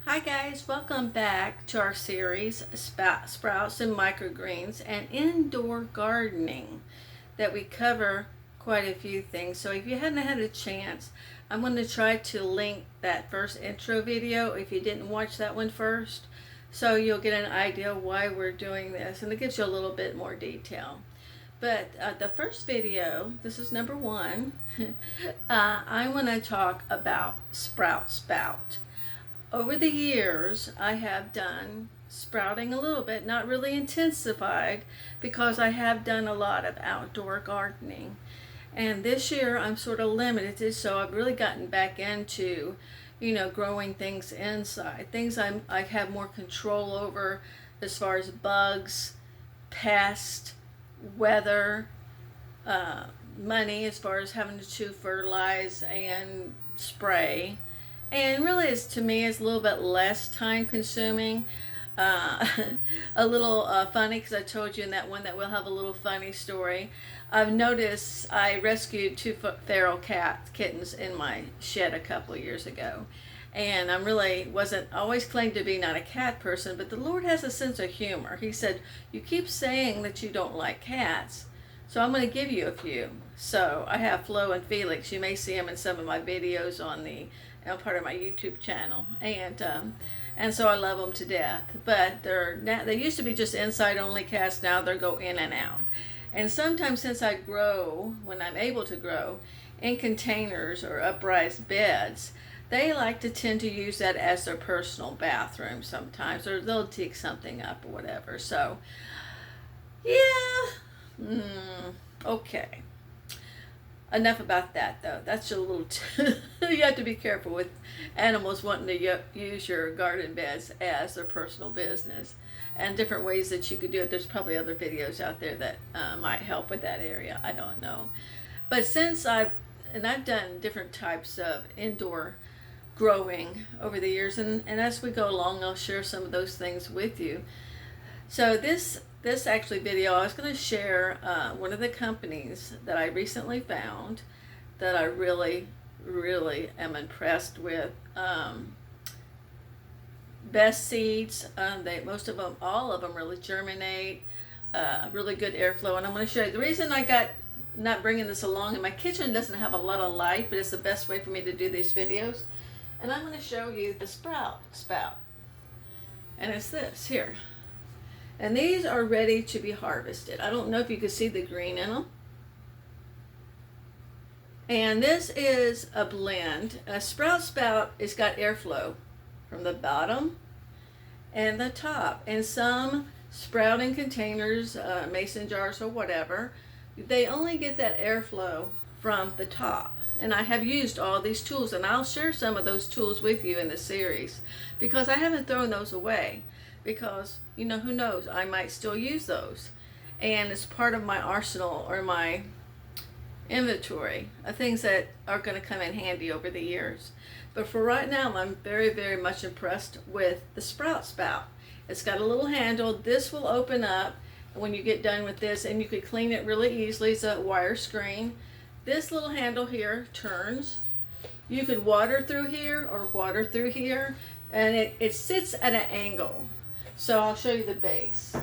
Hi guys, welcome back to our series Sprouts and Microgreens and indoor gardening that we cover quite a few things. So if you hadn't had a chance, I'm going to try to link that first intro video if you didn't watch that one first, so you'll get an idea why we're doing this, and it gives you a little bit more detail. But the first video, this is number one, I want to talk about Spout. Over the years, I have done sprouting a little bit, not really intensified, because I have done a lot of outdoor gardening. And this year, I'm sort of limited, so I've really gotten back into, growing things inside. Things I have more control over as far as bugs, pests, weather, money, as far as having to fertilize and spray. And really, to me, it's a little bit less time consuming. A little funny, because I told you in that one that we'll have a little funny story. I've noticed I rescued two feral kittens in my shed a couple of years ago. And I really wasn't always claimed to be not a cat person, but the Lord has a sense of humor. He said, "You keep saying that you don't like cats, so I'm going to give you a few." So I have Flo and Felix. You may see them in some of my videos on the part of my YouTube channel, and so I love them to death. But they used to be just inside only cats. Now they go in and out. And sometimes, since I grow, when I'm able to grow in containers or upraised beds, they like to tend to use that as their personal bathroom sometimes, or they'll dig something up or whatever. So yeah, okay. Enough about that, though. That's a little you have to be careful with animals wanting to use your garden beds as their personal business, and different ways that you could do it. There's probably other videos out there that might help with that area. I don't know. But since I've done different types of indoor growing over the years, and as we go along, I'll share some of those things with you. So this actually video, I was going to share one of the companies that I recently found that I really am impressed with. Best seeds. Most of them, all of them, really germinate. Really good airflow, and I'm going to show you the reason I got not bringing this along. And my kitchen doesn't have a lot of light, but it's the best way for me to do these videos. And I'm going to show you the Spout, and it's this here. And these are ready to be harvested. I don't know if you can see the green in them. And this is a blend. A Spout has got airflow from the bottom and the top. And some sprouting containers, mason jars or whatever, they only get that airflow from the top. And I have used all these tools, and I'll share some of those tools with you in the series, because I haven't thrown those away. Because, who knows, I might still use those. And it's part of my arsenal or my inventory of things that are going to come in handy over the years. But for right now, I'm very, very much impressed with the Spout. It's got a little handle. This will open up when you get done with this, and you could clean it really easily. It's a wire screen. This little handle here turns. You could water through here or water through here, and it sits at an angle. So I'll show you the base.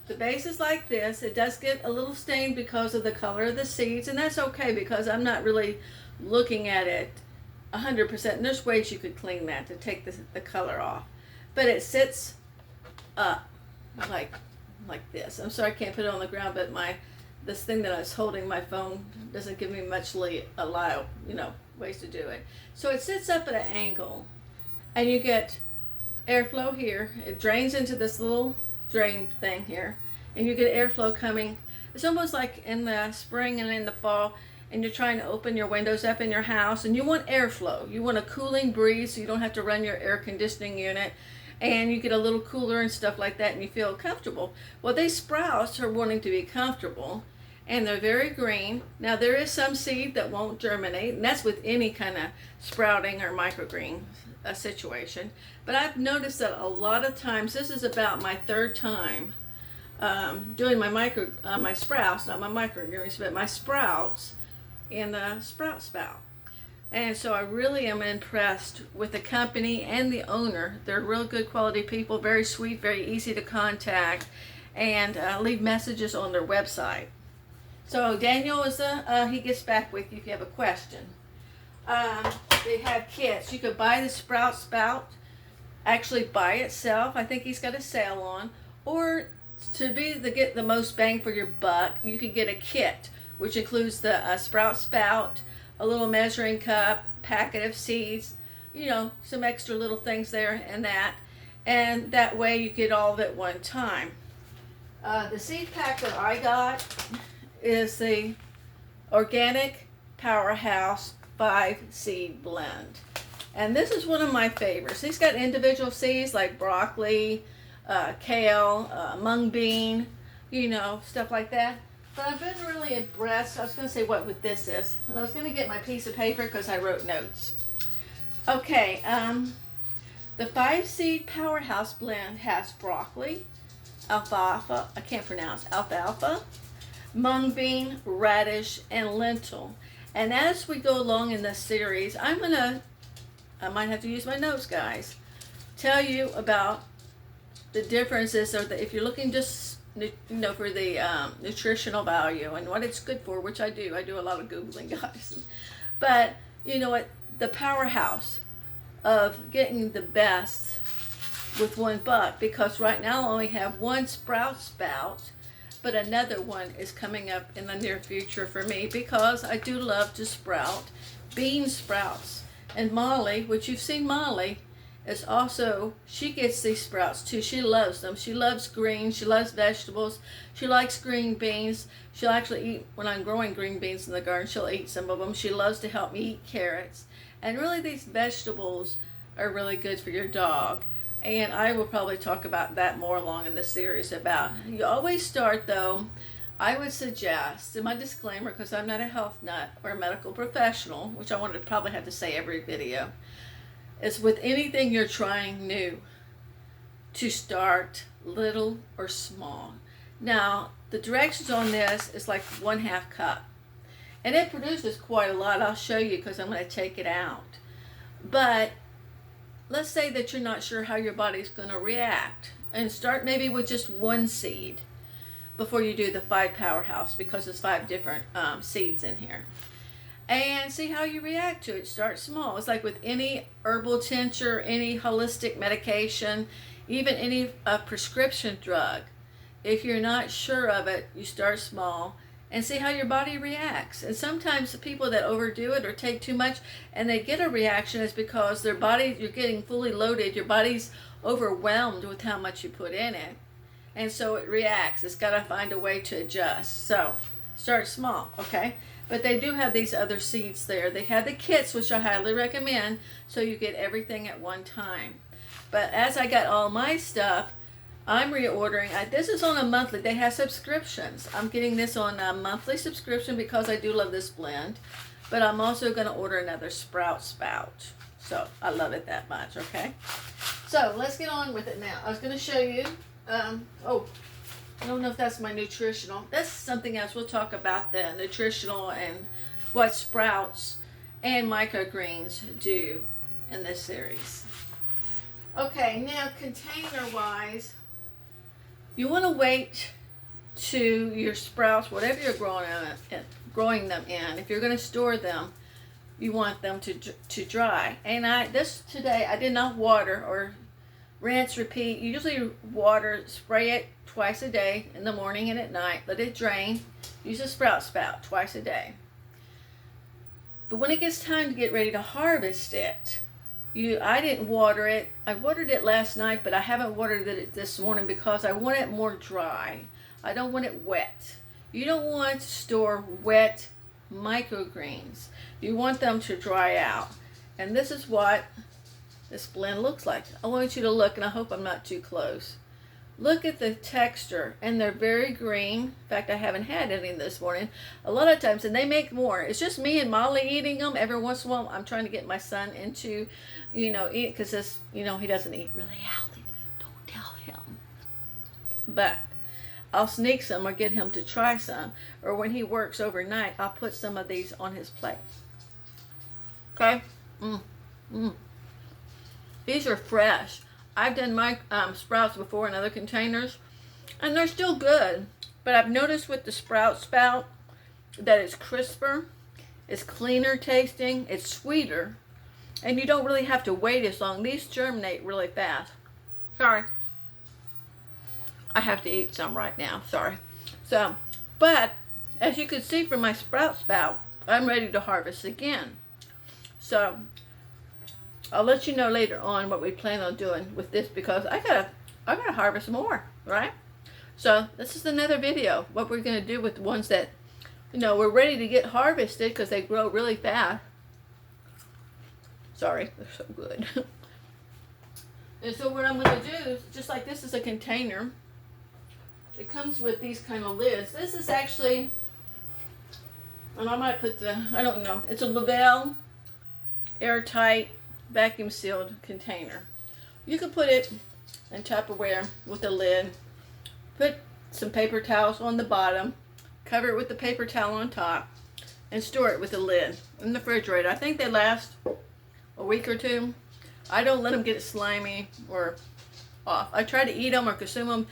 The base is like this. It does get a little stained because of the color of the seeds, and that's okay, because I'm not really looking at it 100%. And there's ways you could clean that to take the color off. But it sits up like this. I'm sorry I can't put it on the ground, but this thing that I was holding, my phone, doesn't give me much ways to do it. So it sits up at an angle, and you get airflow here. It drains into this little drain thing here, and you get airflow coming. It's almost like in the spring and in the fall, and you're trying to open your windows up in your house, and you want airflow. You want a cooling breeze, so you don't have to run your air conditioning unit, and you get a little cooler and stuff like that, and you feel comfortable. Well, these sprouts are wanting to be comfortable, and they're very green. Now, there is some seed that won't germinate, and that's with any kind of sprouting or microgreen situation. But I've noticed that a lot of times, this is about my third time doing my sprouts, not my microgreens, but my sprouts in the Spout. And so I really am impressed with the company and the owner. They're real good quality people, very sweet, very easy to contact, and leave messages on their website. So Daniel he gets back with you if you have a question. They have kits. You could buy the Spout actually by itself. I think he's got a sale on. Or to get the most bang for your buck, you can get a kit, which includes the Spout, a little measuring cup, packet of seeds, some extra little things there and that way you get all of it one time. The seed pack that I got is the Organic Powerhouse 5-seed blend. And this is one of my favorites. He's got individual seeds like broccoli, kale, mung bean, stuff like that. But I've been really impressed. I was going to say what this is. And I was going to get my piece of paper because I wrote notes. Okay, the 5-seed Powerhouse blend has broccoli, alfalfa, mung bean, radish, and lentil. And as we go along in this series, I might have to use my notes, guys, tell you about the differences, or if you're looking just for the nutritional value and what it's good for, which I do a lot of Googling, guys. But what, the powerhouse of getting the best with $1, because right now I only have one Spout, but another one is coming up in the near future for me because I do love to sprout bean sprouts. And Molly, which you've seen Molly, is also, she gets these sprouts too. She loves them. She loves greens. She loves vegetables. She likes green beans. She'll actually eat, when I'm growing green beans in the garden, she'll eat some of them. She loves to help me eat carrots. And really these vegetables are really good for your dog. And I will probably talk about that more along in the series about. You always start though, I would suggest, in my disclaimer, because I'm not a health nut or a medical professional, which I want to probably have to say every video, is with anything you're trying new, to start little or small. Now, the directions on this is like 1/2 cup. And it produces quite a lot. I'll show you because I'm going to take it out. But let's say that you're not sure how your body's going to react. And start maybe with just one seed before you do the 5 powerhouse, because there's 5 different seeds in here. And see how you react to it. Start small. It's like with any herbal tincture, any holistic medication, even any prescription drug. If you're not sure of it, you start small and see how your body reacts. And sometimes the people that overdo it or take too much and they get a reaction is because their body, you're getting fully loaded, your body's overwhelmed with how much you put in it. And so it reacts. It's got to find a way to adjust. So start small, okay? But they do have these other seeds there. They have the kits, which I highly recommend, so you get everything at one time. But as I got all my stuff, I'm reordering. This is on a monthly. They have subscriptions. I'm getting this on a monthly subscription because I do love this blend. But I'm also going to order another Spout. So I love it that much, okay? So let's get on with it now. I was going to show you. I don't know if that's my nutritional. That's something else. We'll talk about the nutritional and what Sprouts and Microgreens do in this series. Okay, now container-wise, you want to wait to your sprouts, whatever you're growing them in. If you're going to store them, you want them to dry. And today I did not water or rinse, repeat. You usually water, spray it twice a day, in the morning and at night. Let it drain. Use a Spout twice a day. But when it gets time to get ready to harvest it, I didn't water it. I watered it last night, but I haven't watered it this morning because I want it more dry. I don't want it wet. You don't want to store wet microgreens. You want them to dry out. And this is what this blend looks like. I want you to look, and I hope I'm not too close. Look at the texture, and they're very green. In fact, I haven't had any this morning. A lot of times, and they make more. It's just me and Molly eating them. Every once in a while, I'm trying to get my son into, eat, because this, he doesn't eat really healthy. Don't tell him. But I'll sneak some or get him to try some. Or when he works overnight, I'll put some of these on his plate. Okay? These are fresh. I've done my sprouts before in other containers, and they're still good. But I've noticed with the Spout that it's crisper, it's cleaner tasting, it's sweeter, and you don't really have to wait as long. These germinate really fast. Sorry. I have to eat some right now. Sorry. So, but as you can see from my Spout, I'm ready to harvest again. So, I'll let you know later on what we plan on doing with this, because I gotta harvest more, right? So this is another video, what we're gonna do with the ones that, you know, we're ready to get harvested because they grow really fast. Sorry, they're so good. And so what I'm gonna do is, just like this is a container, it comes with these kind of lids. This is actually, and I might put I don't know, it's a Lavelle airtight vacuum sealed container. You can put it in Tupperware with a lid, put some paper towels on the bottom, cover it with the paper towel on top, and store it with a lid in the refrigerator. I think they last a week or two. I don't let them get slimy or off. I try to eat them or consume them,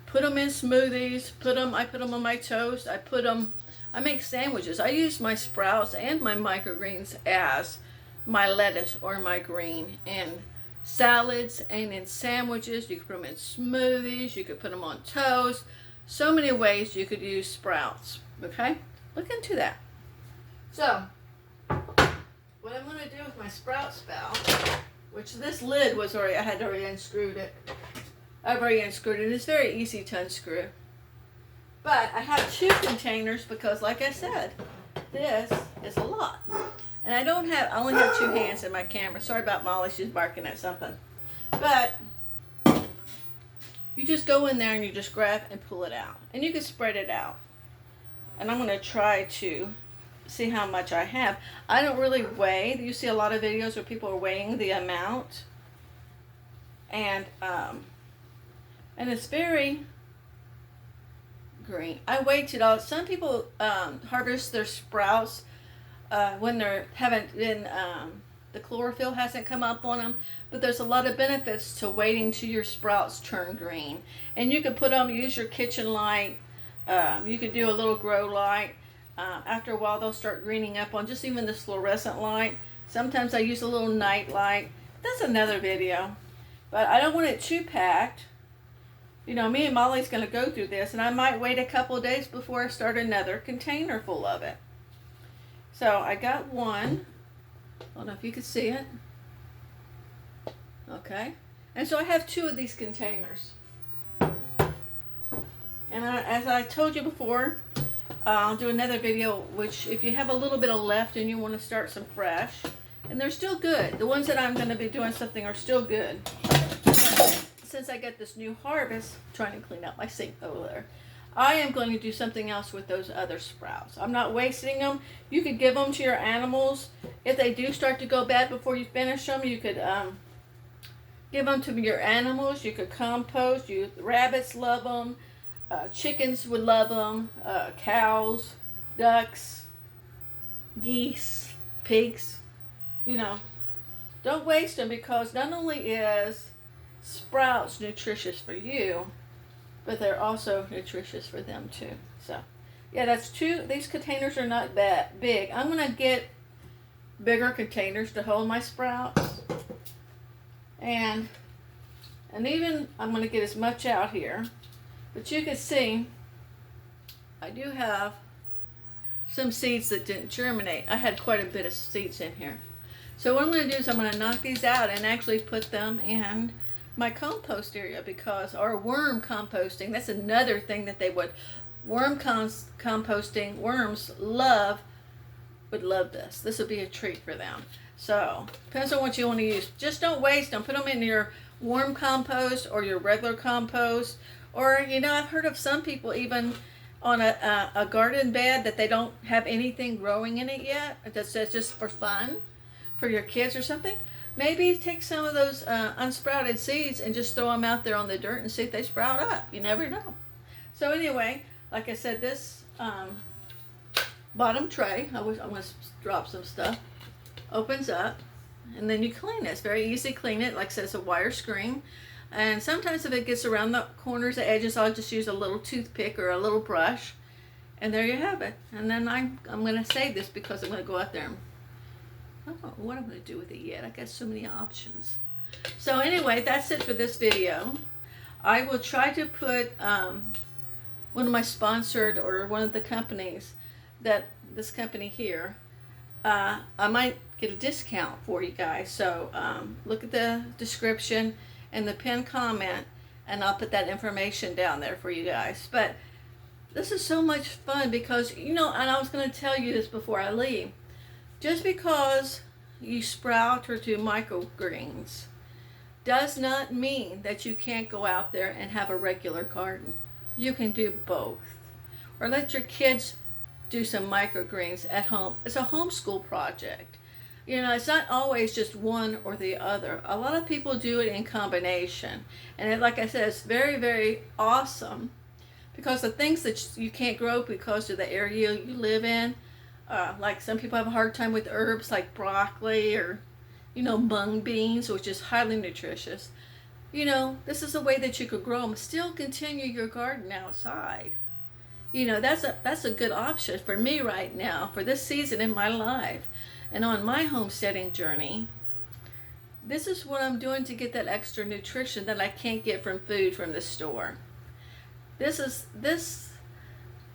put them in smoothies, I put them on my toast, I make sandwiches. I use my Sprouts and my microgreens as my lettuce or my green in salads and in sandwiches. You could put them in smoothies, you could put them on toast. So many ways you could use Sprouts, okay? Look into that. So, what I'm going to do with my Spout, which this lid was I had already unscrewed it. I've already unscrewed it. It's very easy to unscrew. But I have 2 containers because, like I said, this is a lot. And I only have 2 hands in my camera. Sorry about Molly, she's barking at something. But you just go in there and you just grab and pull it out. And you can spread it out. And I'm going to try to see how much I have. I don't really weigh. You see a lot of videos where people are weighing the amount. And it's very green. I weighed it all. Some people harvest their Sprouts when they haven't been, the chlorophyll hasn't come up on them, but there's a lot of benefits to waiting till your Sprouts turn green. And you can use your kitchen light, you could do a little grow light. After a while they'll start greening up on just even this fluorescent light. Sometimes I use a little night light. That's another video. But I don't want it too packed. You know, me and Molly's going to go through this, and I might wait a couple of days before I start another container full of it. So I got one. I don't know if you can see it. Okay. And so I have 2 of these containers. And as I told you before, I'll do another video, which if you have a little bit of left and you want to start some fresh, and they're still good. The ones that I'm going to be doing something are still good. Since I got this new harvest, I'm trying to clean up my sink over there, I am going to do something else with those other Sprouts. I'm not wasting them. You could give them to your animals. If they do start to go bad before you finish them, you could give them to your animals. You could compost. Rabbits love them. Chickens would love them. Cows, ducks, geese, pigs. You know, don't waste them, because not only is Sprouts nutritious for you, but they're also nutritious for them too. So, yeah, that's 2. These containers are not that big. I'm going to get bigger containers to hold my Sprouts. And even I'm going to get as much out here. But you can see, I do have some seeds that didn't germinate. I had quite a bit of seeds in here. So what I'm going to do is I'm going to knock these out and actually put them in my compost area, or worm composting. That's another thing that they would. Composting, worms would love this. This would be a treat for them. So, depends on what you want to use. Just don't waste them. Put them in your worm compost or your regular compost. Or, you know, I've heard of some people even on a garden bed that they don't have anything growing in it yet. That's just for fun, for your kids or something. Maybe take some of those unsprouted seeds and just throw them out there on the dirt and see if they sprout up. You never know. So anyway, like I said, this bottom tray, I'm going to drop some stuff. opens up, and then you clean it. It's very easy to clean it. Like I said, it's a wire screen. And sometimes if it gets around the corners, the edges, I'll just use a little toothpick or a little brush. And there you have it. And then I'm going to save this because I'm going to go out there and I don't know what I'm going to do with it yet. I got so many options. So anyway, that's it for this video. I will try to put one of my sponsored or one of the companies that this company here, I might get a discount for you guys. So look at the description and the pinned comment, and I'll put that information down there for you guys. But this is so much fun because, you know, and I was going to tell you this before I leave. Just because you sprout or do microgreens does not mean that you can't go out there and have a regular garden. You can do both. Or let your kids do some microgreens at home. It's a homeschool project. You know, it's not always just one or the other. A lot of people do it in combination. And it, like I said, it's very, very awesome because the things that you can't grow because of the area you live in, like some people have a hard time with herbs like broccoli or, you know, mung beans, which is highly nutritious. You know, this is a way that you could grow them. Still continue your garden outside. You know, that's a good option for me right now, for this season in my life. And on my homesteading journey, this is what I'm doing to get that extra nutrition that I can't get from food from the store. This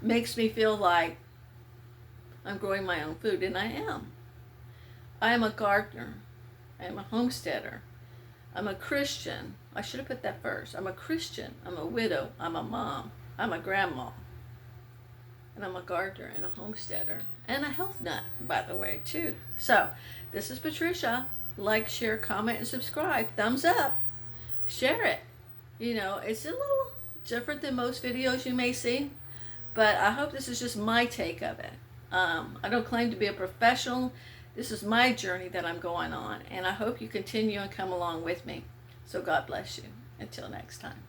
makes me feel like I'm growing my own food, and I am. I am a gardener. I am a homesteader. I'm a Christian. I should have put that first. I'm a Christian. I'm a widow. I'm a mom. I'm a grandma. And I'm a gardener and a homesteader. And a health nut, by the way, too. So, this is Patricia. Like, share, comment, and subscribe. Thumbs up. Share it. You know, it's a little different than most videos you may see. But I hope this is just my take of it. I don't claim to be a professional. This is my journey that I'm going on. And I hope you continue and come along with me. So God bless you. Until next time.